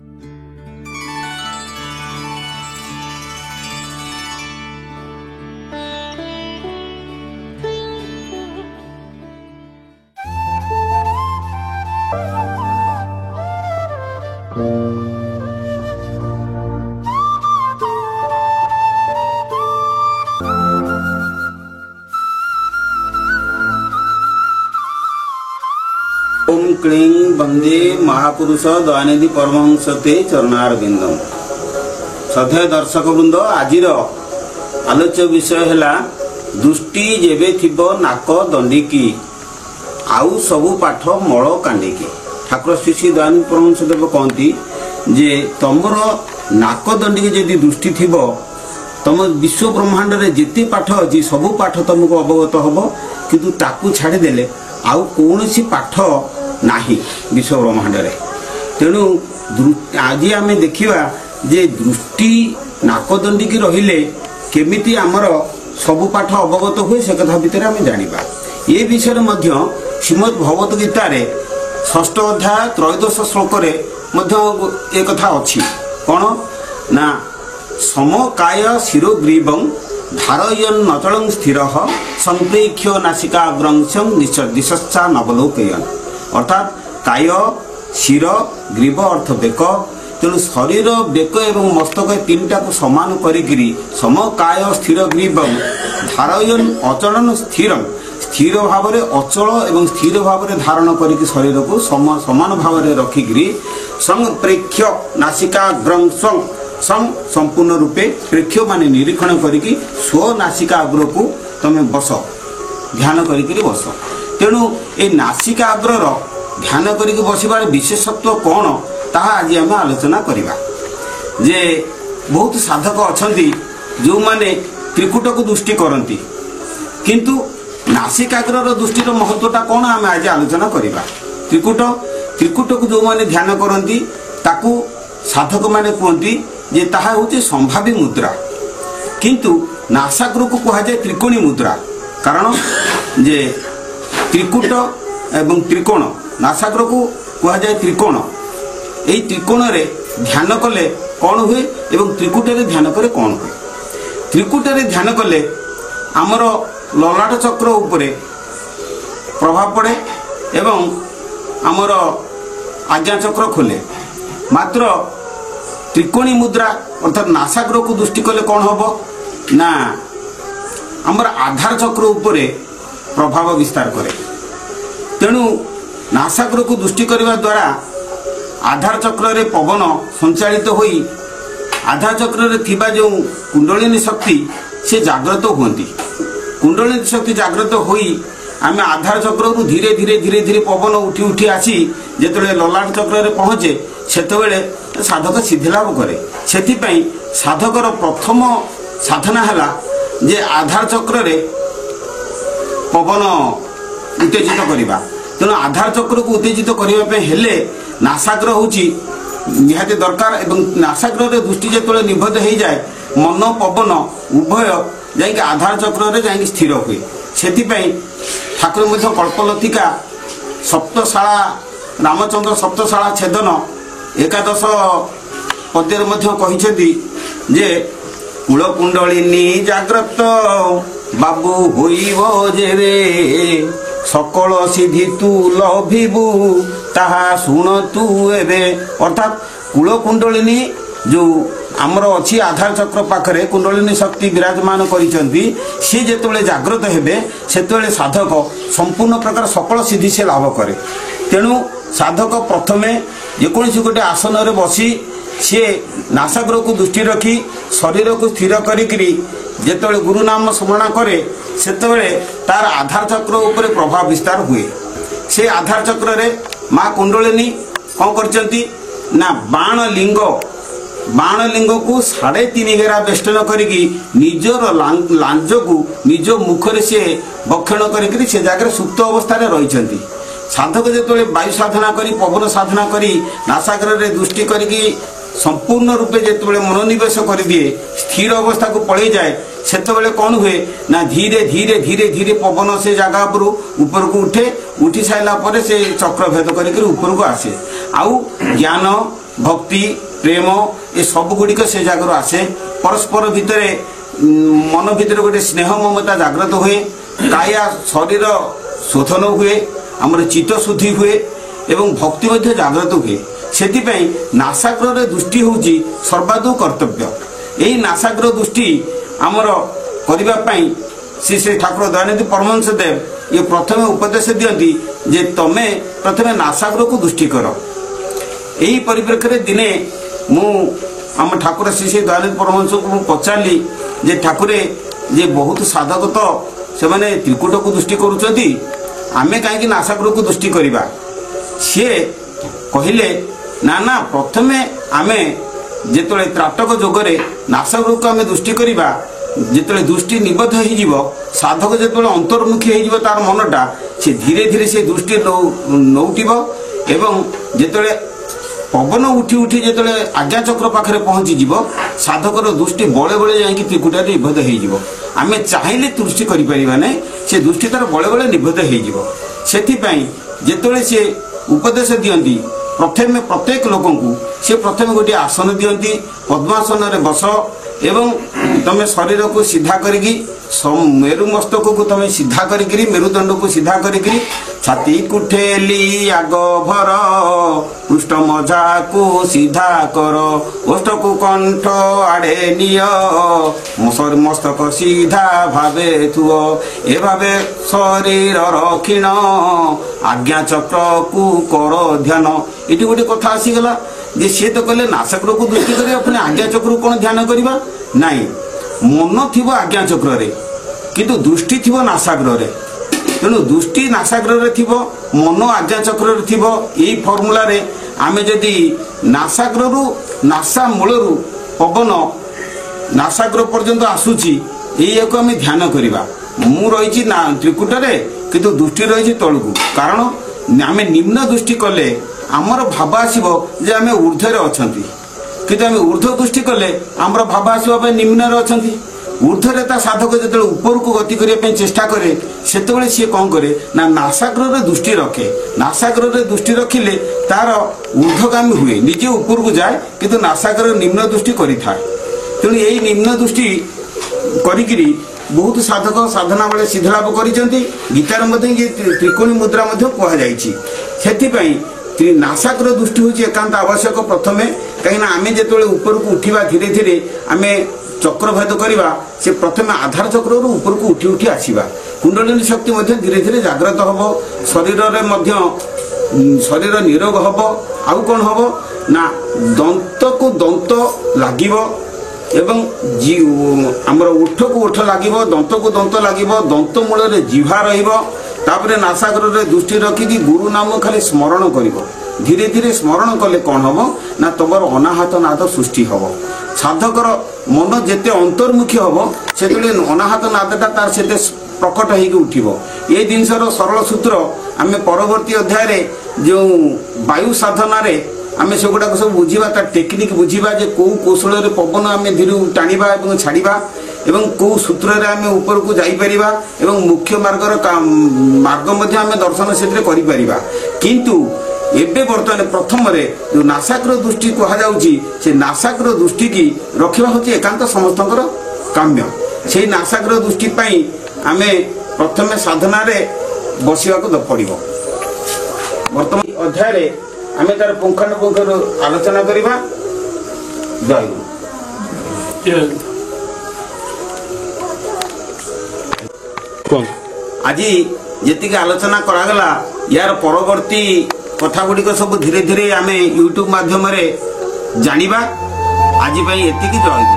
ओम क्लीं वंदे महापुरुष दयानिधि परमहंस ते चरणारविंदम। श्रद्धेय दर्शक वृंद, आज आलोच्य विषय है दृष्टि जेबे थिबो नाक दंडिकी आउ सबु पाठ मल कांडिकी। ठाकुर श्री श्री दयानिधि परमहंस देव कहती जे तमर नाक दंडिकी जदि दृष्टि थिबो तम विश्व ब्रह्मांड रे जिते पाठ अच्छी सबु पाठ तुमको अवगत हम, किंतु ताकू छाड़देले आउ कौन पाठ नाही विश्व ब्रह्मांड रे। तेणु आज आम देखा जे दृष्टि नाकदंडिकी रहिले केमिति आमर सबु पाठ अवगत हुए से कथा भितर आम जानिबा। ये विषय मध्य श्रीमद् भगवत गीता रे 6ठ अध्याय 13 श्लोक रे मध्य एक कथा अछि। कोन ना समकाय शिरोग्रीवं धारयन् नचलं स्थिरः संप्रेक्ष्य नासिकाग्रंशं दिशश्चा नवलोकयन्। अर्थात काय शिर ग्रीव अर्थ बेक। तेणु शरीर बेक एवं मस्तक तीनटा को समान करिकिरी समकाय स्थिर ग्रीवं धारयन् अचलन स्थिरं स्थिर भाव में अचल एवं स्थिर भाव में धारण करिकी शरीर को समान भाव में रखिकी संप्रेक्ष्य नासिकाग्रंशं संपूर्ण रूपे प्रेक्ष्य माने निरीक्षण करिकी स्व नासिकाग्र को तमे बस ध्यान करिकी बस। तेणु ए नासिकाग्र ध्यान करिकी बसिबार विशेषत्व कौन ताहा आज आम आलोचना करिबा। जे बहुत साधक अछंती जो माने त्रिकुट को दृष्टि करती, किंतु नासिकाग्र दृष्टिर महत्वटा कौन आम आज आलोचना करिबा। त्रिकुट को जो माने ध्यान करती ताकू साधक माने कहती जे ताहा होचे संभावी मुद्रा, किंतु नासाग्र को कहा जाए त्रिकोणी मुद्रा। कारण जे त्रिकुट एवं त्रिकोण नासाग्र को कहा जाए त्रिकोण। यही त्रिकोण रे ध्यान कले कौन हुए एवं त्रिकुट रे ध्यान करे कौन हुए। त्रिकुट रे ध्यान कले आमर ललाट चक्र उपरे प्रभाव पड़े एवं आमर आज्ञा चक्र खोले। मात्र त्रिकोणी मुद्रा अर्थात नासाग्र को दृष्टि कले कौन हम ना आमर आधार चक्र उपरे प्रभाव विस्तार करे। तेणु नासाग्र को दृष्टि करने द्वारा आधार चक्र रे पवन संचालित होई आधार चक्र रे थिबा जो कुंडलिनी शक्ति से जागृत होती। कुंडलिनी शक्ति जागृत होई आम आधार चक्र रु धीरे धीरे धीरे धीरे पवन उठी उठी आसी जेतले ललाट चक्र रे पहुँचे सेतबेले साधक सिद्धि लाभ करे। सेथिपई साधकर प्रथम साधना है जे आधार चक्र रे पवन उत्तेजित करवा। तेणु आधार चक्र को उत्तेजित करने हेले नासाग्र होची निहाती दरकार। एवं नासाग्र रे दृष्टि जेतले निबद्ध हो जाए मन पवन उभय जाइक आधार चक्र रे जाइक स्थिर हुए। सेथिपई ठाकुर मध्य कल्पलतिका सप्तशाला रामचंद्र सप्तशाला छेदन 11 पद्यर मध्य कहिसेंती जे कुलकुंडलिनी जाग्रत बाबू होइबो जेरे सकल सिद्धि तू लभिबू ताहा सुन तू एबे। अर्थात कुलकुंडलिनी जो आमर अच्छी आधार चक्र पाखरे कुंडलिनी शक्ति विराजमान करिसेंती सी जेतबेले जागृत हेबे सेतबेले साधक संपूर्ण प्रकार सकल सिद्धि से लाभ करे। तेणु साधक प्रथमे जेकोसी गोटे आसन रे बसी सी नासाग्र को दृष्टि रखी शरीर को स्थिर करी जेतबेले गुरु नाम स्मरण करे सेतबेले तार आधार चक्र उपरे प्रभाव विस्तार हुए। से आधार चक्र रे माँ कुंडलिनी कौन करचंती ना बाण लिंग को 3.5 घेरा बेष्टन करिकी निजर लांज को निज मुखरे से बक्षण करी से जगह सुप्त अवस्था रही। साधक जो वायु साधना करी पवन साधना करी नासाग्र रे दृष्टि करिकी संपूर्ण रूपे जो मनोनिवेश कर दिए स्थिर अवस्था को पड़े जाए सेतबेले कौन हुए ना धीरे धीरे धीरे धीरे पवन से जगह ऊपर को उठे। उठी सारा पर से चक्र भेद करके ऊपर को आसे। आउ ज्ञान भक्ति प्रेम ये सब गुड़िक से जगह आसे परस्पर भितर मन भितर गोटे स्नेह ममता जागृत हुए काया शरीर शोधन हुए आमर चित्त शुद्धि हुए एवं भक्ति मध्य जागृत हुए से नासाग्र दृष्टि होउची सर्वादौ कर्तव्य। यही नासाग्र दृष्टि आमर करने श्री श्री ठाकुर दयानिधि परमहंस देव ये प्रथम उपदेश दियंती जे तमे प्रथमे नासाग्र को दृष्टि कर। यही परिप्रेक्षी दिने मु आम ठाकुर श्री श्री दयानिधि परमहंस को पचारि जे ठाकुरे जे बहुत साधक तो से माने त्रिकुट को दृष्टि करुचंती आमे कहीं नासाग्र को दृष्टि करवा सी कहले ना ना प्रथमे आमे जेतले त्राटक जोगरे नासाग्र को आमे दृष्टि करवा जिते दृष्टि निबद्ध हो साधक जो अंतर्मुखी हो तार मनटा से धीरे धीरे से दृष्टि नौटिब एवं जिते पवन उठी उठी जो आज्ञा चक्र पाखे पहुँची जीव साधकर दृष्टि बड़े बड़े जा त्रिकुटा निबद्ध हो आमे चाहिए दृष्टि करें से दृष्टि तार बड़े बड़े निबद्ध होते से उपदेश दियंती प्रथम प्रत्येक लोक से प्रथम गोटे आसन दियंती पद्मासन रे बस एवं तमे शरीर को सीधा करिकी मेरु मस्तक को तमे सीधा करिकी मेरुदंड को सीधा करिकी छाती कुठेली आग भर पृष्ठ मजा को सीधा कर ओष्ठ को कंठ आड़े निय मस्तक सीधा भावे थुओ ए भावे शरीर रक्षिण आज्ञा चक्र को कर ध्यान। ये गोटे कथा आसीगला जे सी तो कहले नासाग्र को दृष्टि करिया पुणी आज्ञा चक्र कौन ध्यान करवा नाई मन थी आज्ञा चक्र रे किंतु दृष्टि थी नासाग्र रे तेणु दृष्टि नासाग्र रे थी मन आज्ञा चक्र रे थी यही फर्मुला रे आमे जदि नासाग्र रु नासा मूल पवन नासाग्र पर्यंत आसूची यही को आमे ध्यान करवा मु रही त्रिकुट रे किंतु दृष्टि रही तलू कारण आमे निम्न दृष्टि कले आमर भाव आसब जे आम ऊर्ध्वर अच्छा किंतु आम ऊर्ध्व दृष्टि कले आमर भाव आसब निम्न अच्छा ऊर्ध्वर साधक जो ऊपर को गति करने चेष्टा करे से सी कौन करे ना नासाग्र दृष्टि रखे नासाग्र दृष्टि रखिले तार ऊर्ध्वगामी हुए निजे ऊपर को जाए किंतु नासाग्र निम्न दृष्टि करें तेणु यही निम्न दृष्टि करी बहुत साधक साधना बेले सिद्धलाभ कर गीतार त्रिकोणी मुद्रा कहुई नासाग्र दृष्टि हूँ एकांत आवश्यक प्रथमे कहीं आमे जो ऊपर को उठा धीरे धीरे आमे चक्रभेद करवा से प्रथमे आधार चक्र ऊपर को उठी उठी आसवा कुंडलिनी शक्ति धीरे धीरे जागृत हम शरीर शरीर निरोग हम आउ कौन हम ना दंत को दंत लगे एवं आमर उठ को उठ लगे दंत को दंत लगे दंत मूल जिह्वा रही नासाग्र दृष्टि रखिकी गुरु नाम खाली स्मरण कर धीरे धीरे स्मरण कले कौन हम ना तुम अनाहत नाद सृष्टि हम साधकर मन जेते अंतर्मुखी हम से अनाहत नादटा तार से प्रकट हो उठिब ये जिनसर सरल सूत्र आम परवर्ती अध्याय जो वायु साधना रे आमे से गुडा सब बुझीबा ता टेक्निक बुझीबा जे को कौशल रे पवन आमे धीरे टाणीबा एवं छाड़ीबा एवं को सूत्र रे आमे ऊपर को जाई परिबा एवं मुख्य मार्ग मध्ये आमे दर्शन सेतरे करि परिबा किंतु एबे वर्तमान प्रथम रे जो नासाग्र दृष्टि कहा जाउची से नासाग्र दृष्टि की रखिबा होची एकांत समस्तकर काम्य से नासाग्र दृष्टि पई आमे प्रथम साधना रे बसिबा को पड़िबो। वर्तमान अध्याय रे आमे तार पुंखानुपुंख आलोचना करबा जय गुरु। आज जी आलोचना करागला यार परवर्ती कथा गुड़िक सब धीरे धीरे आमे यूट्यूब माध्यम रे जानिबा आज एतिकी जय गुरु।